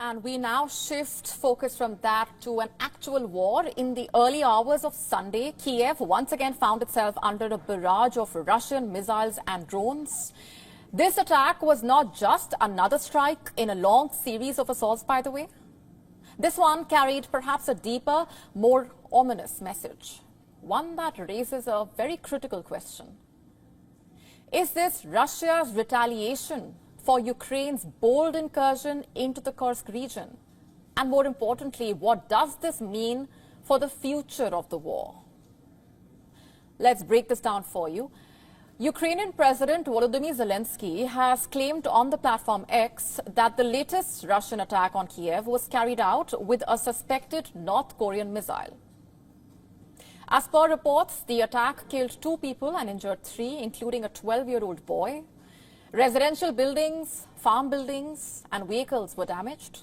And we now shift focus from that to an actual war. In the early hours of Sunday, Kyiv once again found itself under a barrage of Russian missiles and drones. This attack was not just another strike in a long series of assaults, by the way. This one carried perhaps a deeper, more ominous message, one that raises a very critical question. Is this Russia's retaliation for Ukraine's bold incursion into the Kursk region? And more importantly, what does this mean for the future of the war? Let's break this down for you. Ukrainian President Volodymyr Zelensky has claimed on the platform X that the latest Russian attack on Kyiv was carried out with a suspected North Korean missile. As per reports, the attack killed 2 people and injured 3, including a 12-year-old boy. Residential buildings, farm buildings, and vehicles were damaged.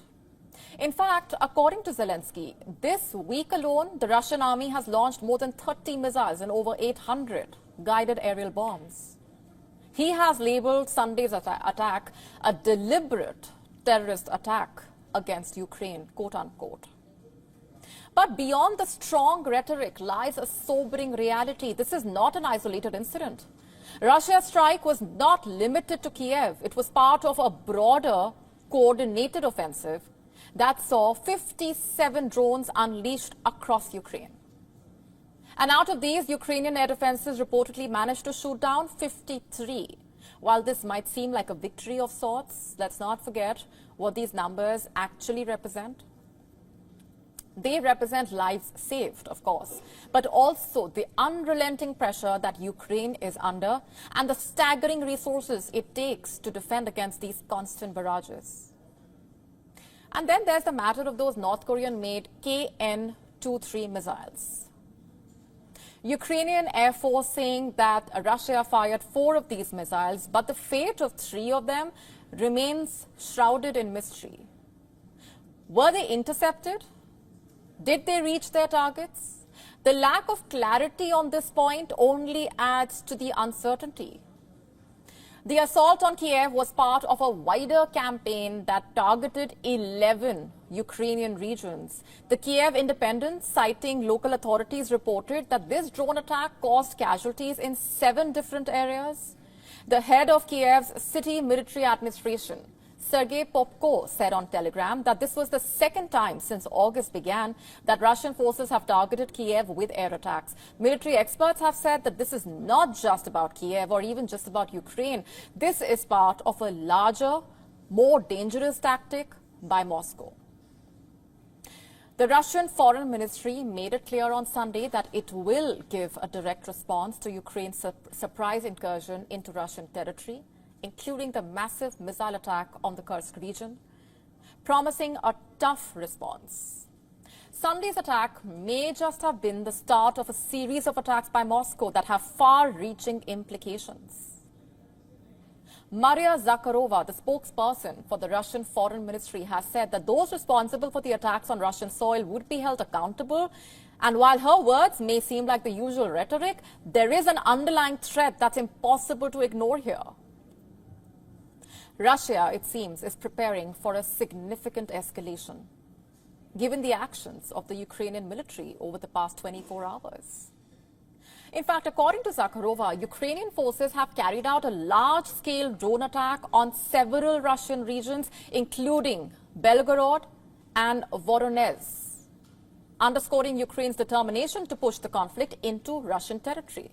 In fact, according to Zelensky, this week alone, the Russian army has launched more than 30 missiles and over 800 guided aerial bombs. He has labeled Sunday's attack a deliberate terrorist attack against Ukraine, quote unquote. But beyond the strong rhetoric lies a sobering reality. This is not an isolated incident. Russia's strike was not limited to Kyiv. It was part of a broader, coordinated offensive that saw 57 drones unleashed across Ukraine. And out of these, Ukrainian air defenses reportedly managed to shoot down 53. While this might seem like a victory of sorts, let's not forget what these numbers actually represent. They represent lives saved, of course, but also the unrelenting pressure that Ukraine is under and the staggering resources it takes to defend against these constant barrages. And then there's the matter of those North Korean-made KN-23 missiles. Ukrainian Air Force saying that Russia fired 4 of these missiles, but the fate of 3 of them remains shrouded in mystery. Were they intercepted? Did they reach their targets? The lack of clarity on this point only adds to the uncertainty. The assault on Kyiv was part of a wider campaign that targeted 11 Ukrainian regions. The Kyiv Independent, citing local authorities, reported that this drone attack caused casualties in 7 different areas. The head of Kyiv's city military administration, Sergei Popko, said on Telegram that this was the 2nd time since August began that Russian forces have targeted Kyiv with air attacks. Military experts have said that this is not just about Kyiv or even just about Ukraine. This is part of a larger, more dangerous tactic by Moscow. The Russian Foreign Ministry made it clear on Sunday that it will give a direct response to Ukraine's surprise incursion into Russian territory, including the massive missile attack on the Kursk region, promising a tough response. Sunday's attack may just have been the start of a series of attacks by Moscow that have far-reaching implications. Maria Zakharova, the spokesperson for the Russian Foreign Ministry, has said that those responsible for the attacks on Russian soil would be held accountable. And while her words may seem like the usual rhetoric, there is an underlying threat that's impossible to ignore here. Russia, it seems, is preparing for a significant escalation, given the actions of the Ukrainian military over the past 24 hours. In fact, according to Zakharova, Ukrainian forces have carried out a large-scale drone attack on several Russian regions, including Belgorod and Voronezh, underscoring Ukraine's determination to push the conflict into Russian territory.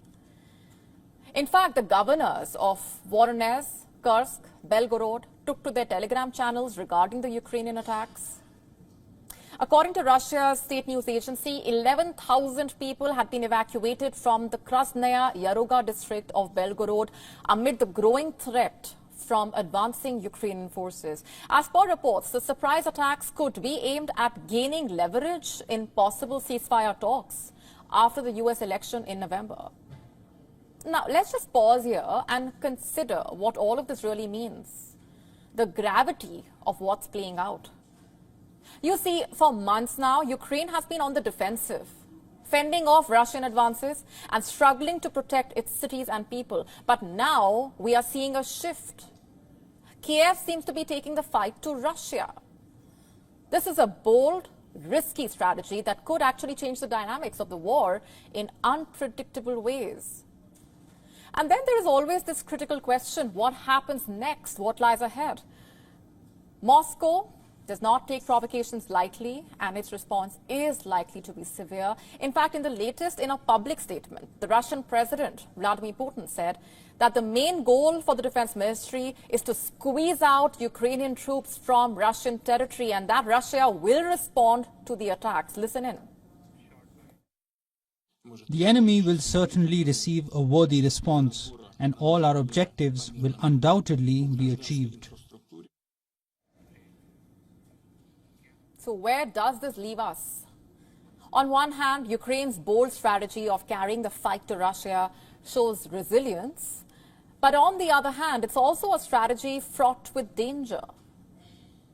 In fact, the governors of Voronezh, Kursk, Belgorod took to their Telegram channels regarding the Ukrainian attacks. According to Russia's state news agency, 11,000 people had been evacuated from the Krasnaya Yaroga district of Belgorod amid the growing threat from advancing Ukrainian forces. As per reports, the surprise attacks could be aimed at gaining leverage in possible ceasefire talks after the US election in November. Now, let's just pause here and consider what all of this really means, the gravity of what's playing out. You see, for months now, Ukraine has been on the defensive, fending off Russian advances and struggling to protect its cities and people. But now we are seeing a shift. Kyiv seems to be taking the fight to Russia. This is a bold, risky strategy that could actually change the dynamics of the war in unpredictable ways. And then there is always this critical question, what happens next? What lies ahead? Moscow does not take provocations lightly, and its response is likely to be severe. In fact, in a public statement, the Russian President, Vladimir Putin, said that the main goal for the defense ministry is to squeeze out Ukrainian troops from Russian territory, and that Russia will respond to the attacks. Listen in. The enemy will certainly receive a worthy response, and all our objectives will undoubtedly be achieved. So where does this leave us? On one hand, Ukraine's bold strategy of carrying the fight to Russia shows resilience. But on the other hand, it's also a strategy fraught with danger.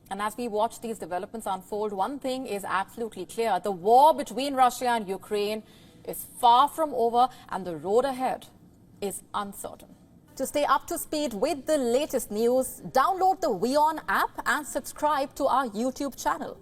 And as we watch these developments unfold, one thing is absolutely clear. The war between Russia and Ukraine is far from over, and the road ahead is uncertain. To stay up to speed with the latest news, download the WION app and subscribe to our YouTube channel.